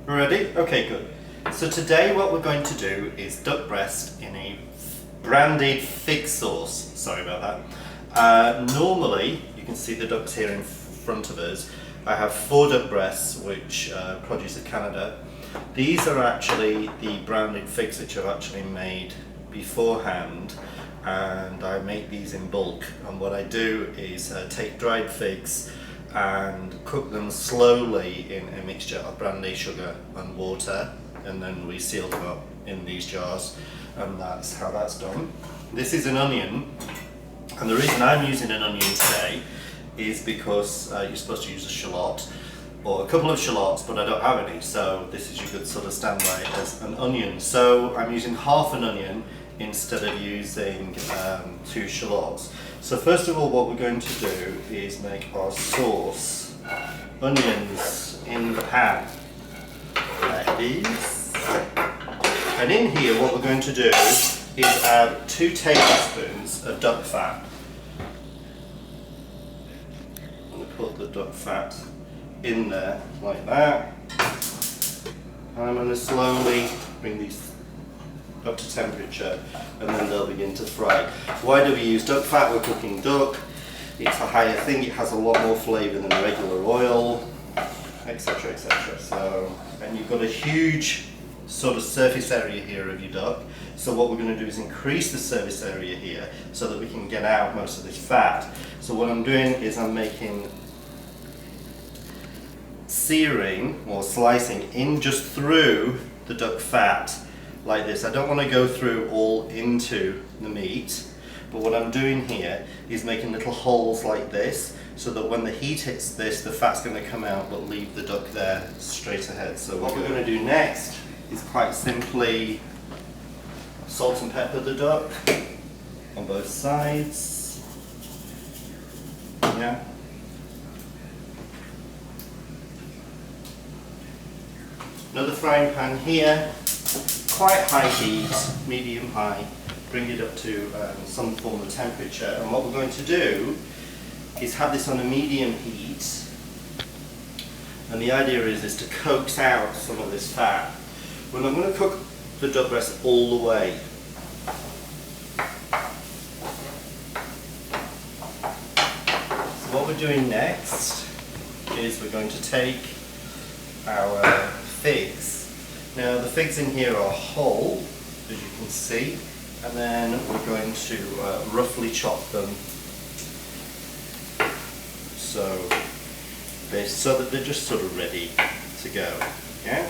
Ready? Okay, good. So today what we're going to do is duck breast in a branded fig sauce. Sorry about that. Normally, you can see the ducks here in front of us. I have 4 duck breasts which produce of Canada. These are actually the branded figs which I've actually made beforehand, and I make these in bulk. And what I do is take dried figs and cook them slowly in a mixture of brandy, sugar and water, and then we seal them up in these jars, and that's how that's done. This is an onion, and the reason I'm using an onion today is because you're supposed to use a shallot or a couple of shallots, but I don't have any, so this is your good sort of standby as an onion. So I'm using half an onion instead of using 2 shallots. So first of all, what we're going to do is make our sauce. Onions in the pan, like these. And in here, what we're going to do is add 2 tablespoons of duck fat. I'm going to put the duck fat in there like that. And I'm going to slowly bring these up to temperature, and then they'll begin to fry. Why do we use duck fat? We're cooking duck. It's a higher thing, it has a lot more flavour than regular oil, etc, etc. So, and you've got a huge sort of surface area here of your duck. So what we're going to do is increase the surface area here so that we can get out most of this fat. So what I'm doing is I'm making searing or slicing in just through the duck fat like this. I don't want to go through all into the meat, but what I'm doing here is making little holes like this so that when the heat hits this, the fat's going to come out but leave the duck there straight ahead. So what we're going to do next is quite simply salt and pepper the duck on both sides. Yeah. Another frying pan here, quite high heat, medium high, bring it up to some form of temperature, and what we're going to do is have this on a medium heat, and the idea is to coax out some of this fat. Well, I'm going to cook the duck breast all the way. So what we're doing next is we're going to take our figs. Now the figs in here are whole, as you can see, and then we're going to roughly chop them so that they're just sort of ready to go. Yeah,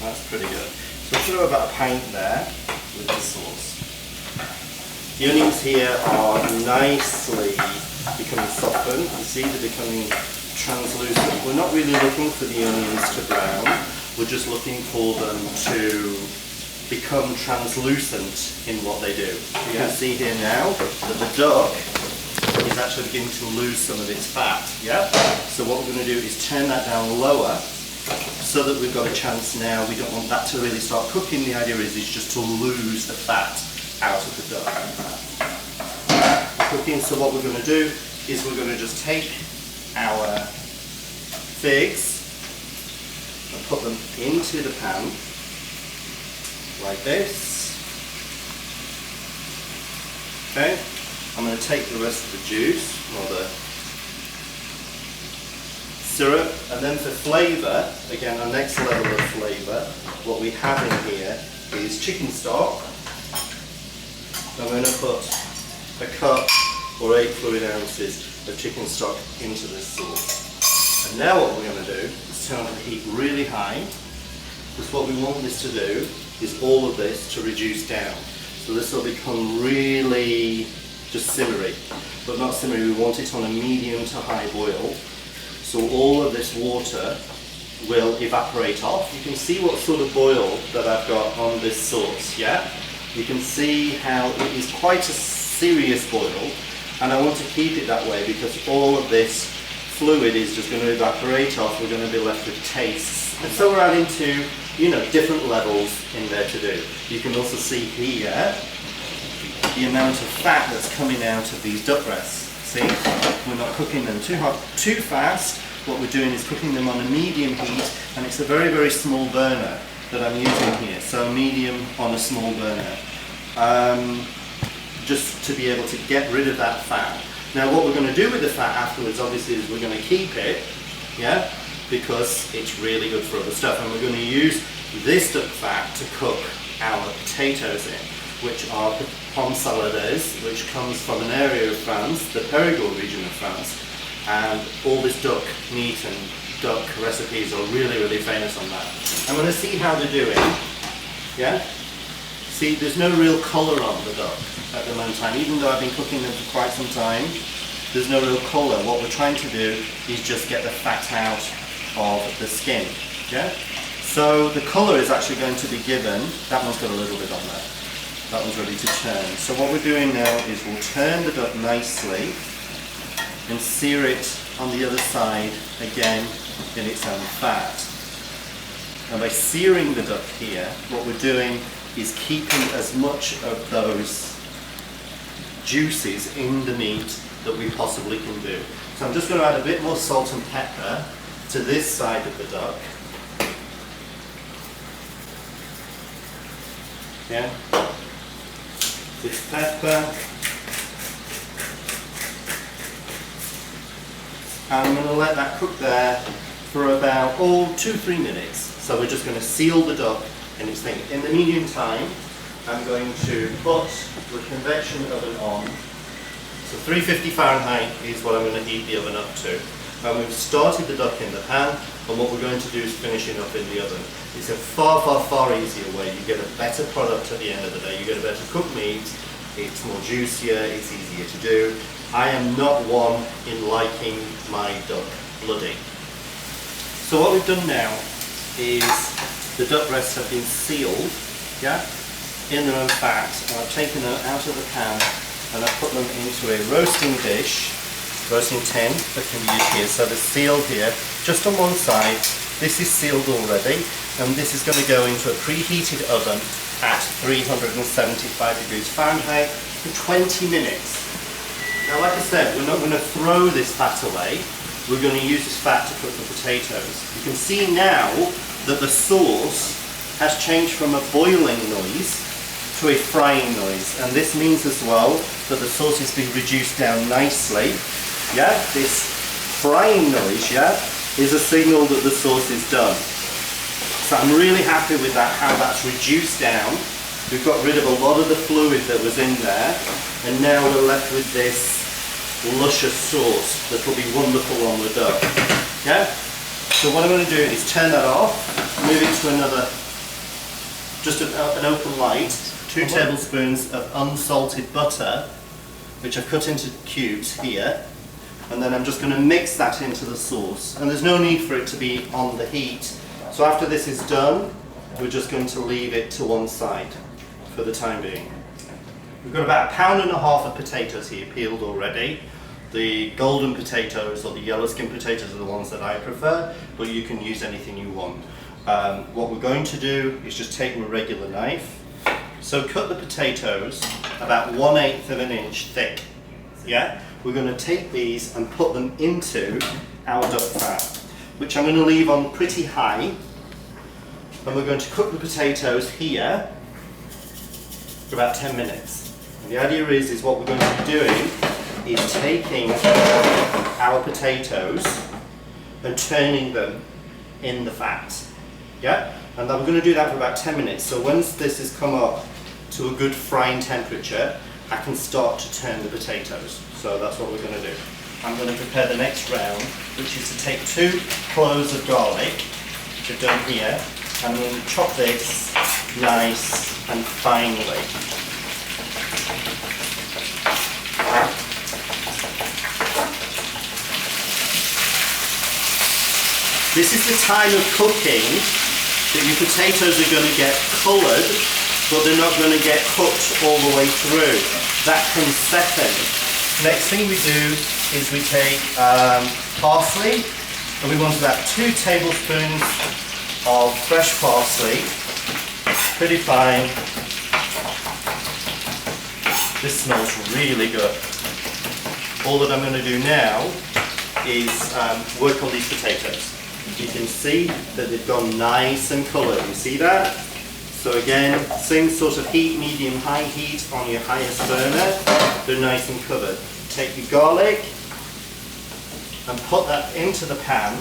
that's pretty good. So I should have about a pint there with the sauce. The onions here are nicely becoming softened. You see they're becoming translucent. We're not really looking for the onions to brown, we're just looking for them to become translucent in what they do. You can see here now that the duck is actually beginning to lose some of its fat. Yeah? So what we're going to do is turn that down lower so that we've got a chance now. We don't want that to really start cooking. The idea is just to lose the fat out of the duck. Cooking, so what we're going to do is we're going to just take our figs and put them into the pan like this. Okay, I'm going to take the rest of the juice or the syrup, and then for flavour, again our next level of flavour, what we have in here is chicken stock. I'm going to put a cup or 8 fluid ounces of chicken stock into this sauce. And now what we're going to do is turn the heat really high, because what we want this to do is all of this to reduce down. So this will become really just simmery, but not simmery, we want it on a medium to high boil. So all of this water will evaporate off. You can see what sort of boil that I've got on this sauce, yeah? You can see how it is quite a serious boil, and I want to keep it that way because all of this fluid is just going to evaporate off. We're going to be left with tastes. And so we're adding to, different levels in there to do. You can also see here the amount of fat that's coming out of these duck breasts. See, we're not cooking them too hot, too fast, what we're doing is cooking them on a medium heat, and it's a very, very small burner that I'm using here, so medium on a small burner, just to be able to get rid of that fat. Now what we're going to do with the fat afterwards obviously is we're going to keep it, yeah, because it's really good for other stuff, and we're going to use this duck fat to cook our potatoes in, which are pommes salades, which comes from an area of France, the Périgord region of France, and all this duck meat and duck recipes are really, really famous on that. I'm going to see how they're doing, yeah? See, there's no real colour on the duck at the moment in time, even though I've been cooking them for quite some time, there's no real colour. What we're trying to do is just get the fat out of the skin, yeah? So the colour is actually going to be given, that one's got a little bit on there, that one's ready to turn. So what we're doing now is we'll turn the duck nicely and sear it on the other side again in its own fat. And by searing the duck here, what we're doing is keeping as much of those juices in the meat that we possibly can do. So I'm just going to add a bit more salt and pepper to this side of the duck. Yeah, this pepper. And I'm going to let that cook there for about 2-3 minutes. So we're just going to seal the duck in its thing. In the medium time, I'm going to put the convection oven on. So 350 Fahrenheit is what I'm going to heat the oven up to. And we've started the duck in the pan, and what we're going to do is finish it up in the oven. It's a far, far, far easier way. You get a better product at the end of the day. You get a better cooked meat. It's more juicier. It's easier to do. I am not one in liking my duck bloody. So what we've done now is the duck breasts have been sealed, yeah, in their own fat, and I've taken them out of the pan and I've put them into a roasting dish, roasting tin that can be used here. So they're sealed here, just on one side. This is sealed already, and this is going to go into a preheated oven at 375 degrees Fahrenheit for 20 minutes. Now, like I said, we're not going to throw this fat away. We're going to use this fat to cook the potatoes. You can see now that the sauce has changed from a boiling noise to a frying noise. And this means as well that the sauce has been reduced down nicely. Yeah, this frying noise, yeah, is a signal that the sauce is done. So I'm really happy with that, how that's reduced down. We've got rid of a lot of the fluid that was in there, and now we're left with this luscious sauce that will be wonderful on the duck. Yeah? So what I'm going to do is turn that off, move it to another, just an open light, 2 tablespoons of unsalted butter, which I've cut into cubes here, and then I'm just going to mix that into the sauce. And there's no need for it to be on the heat. So after this is done, we're just going to leave it to one side for the time being. We've got about 1.5 pounds of potatoes here peeled already. The golden potatoes or the yellow skin potatoes are the ones that I prefer, but you can use anything you want. What we're going to do is just take a regular knife. So cut the potatoes about 1/8 of an inch thick. Yeah? We're going to take these and put them into our duck fat, which I'm going to leave on pretty high. And we're going to cook the potatoes here for about 10 minutes. And the idea is what we're going to be doing is taking our potatoes and turning them in the fat. Yeah? And I'm going to do that for about 10 minutes. So once this has come up to a good frying temperature, I can start to turn the potatoes. So that's what we're going to do. I'm going to prepare the next round, which is to take 2 cloves of garlic, which I've done here, and I'm going to chop this nice and finely. This is the time of cooking that your potatoes are going to get coloured, but they're not going to get cooked all the way through. That comes second. Next thing we do is we take parsley, and we want about 2 tablespoons of fresh parsley, pretty fine. This smells really good. All that I'm going to do now is work on these potatoes. You can see that they've gone nice and coloured. You see that? So again, same sort of heat, medium, high heat on your highest burner. They're nice and covered. Take your garlic and put that into the pan.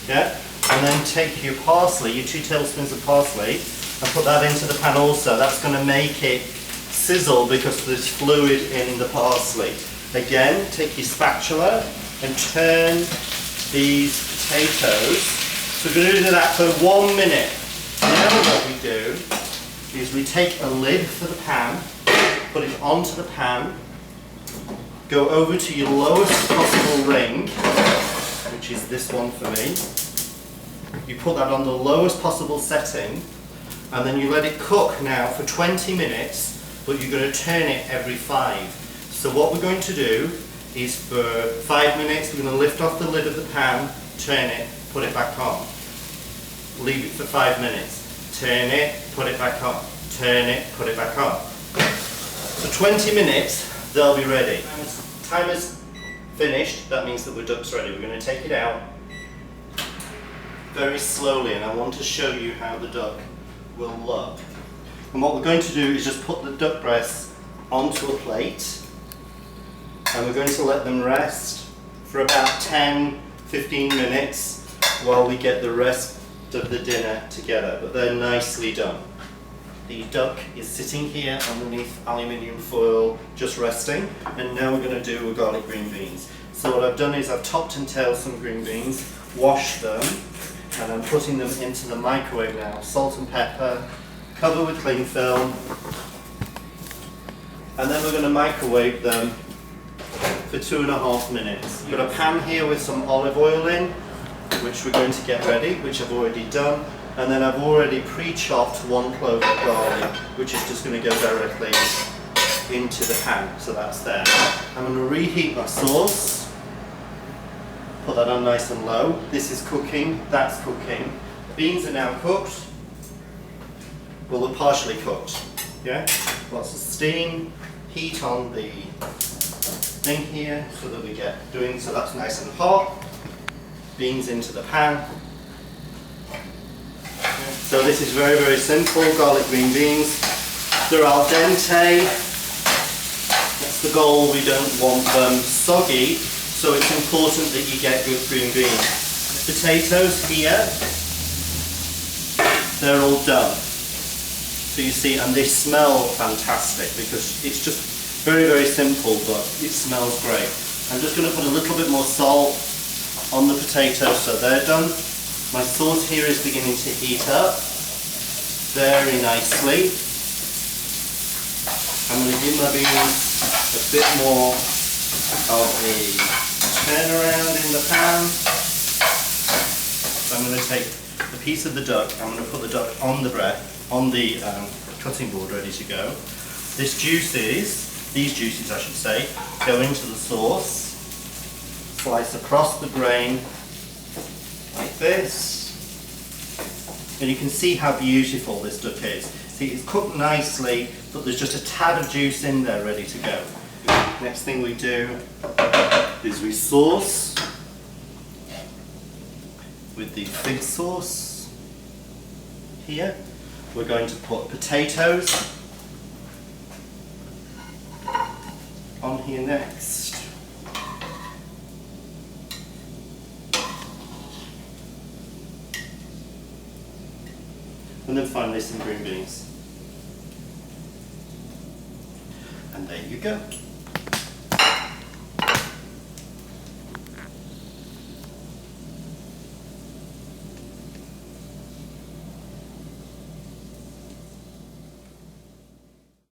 Yeah? And then take your parsley, your 2 tablespoons of parsley, and put that into the pan also. That's going to make it sizzle because there's fluid in the parsley. Again, take your spatula and turn these potatoes. So we're going to do that for 1 minute. Now what we do is we take a lid for the pan, put it onto the pan, go over to your lowest possible ring, which is this one for me. You put that on the lowest possible setting, and then you let it cook now for 20 minutes, but you're going to turn it every 5. So what we're going to do is for 5 minutes, we're going to lift off the lid of the pan, turn it, put it back on. Leave it for 5 minutes. Turn it, put it back on. Turn it, put it back on. So 20 minutes, they'll be ready. Timer's finished, that means that we're duck's ready. We're going to take it out very slowly, and I want to show you how the duck will look. And what we're going to do is just put the duck breasts onto a plate, and we're going to let them rest for about 10-15 minutes while we get the rest of the dinner together, but they're nicely done. The duck is sitting here underneath aluminium foil just resting, and now we're going to do a garlic green beans. So what I've done is I've topped and tailed some green beans, washed them, and I'm putting them into the microwave now. Salt and pepper, cover with cling film, and then we're going to microwave them for 2.5 minutes. I've got a pan here with some olive oil in, which we're going to get ready, which I've already done, and then I've already pre-chopped 1 clove of garlic, which is just going to go directly into the pan, so that's there. I'm going to reheat my sauce. Put that on nice and low. This is cooking, that's cooking. Beans are now cooked. Well, they're partially cooked. Yeah? Lots of steam, heat on the thing here so that we get doing, so that's nice and hot. Beans into the pan. So this is very, very simple, garlic green beans. They're al dente. That's the goal, we don't want them soggy. So it's important that you get good green beans. Potatoes here, they're all done. So you see, and they smell fantastic because it's just very, very simple, but it smells great. I'm just going to put a little bit more salt on the potatoes so they're done. My sauce here is beginning to heat up very nicely. I'm going to give my beans a bit more of a turn around in the pan. So I'm going to take a piece of the duck, I'm going to put the duck on the cutting board ready to go. These juices I should say, go into the sauce, slice across the grain like this, and you can see how beautiful this duck is. See, it's cooked nicely, but there's just a tad of juice in there ready to go. Next thing we do is we sauce with the fig sauce here. We're going to put potatoes on here next. And then finally some green beans. And there you go.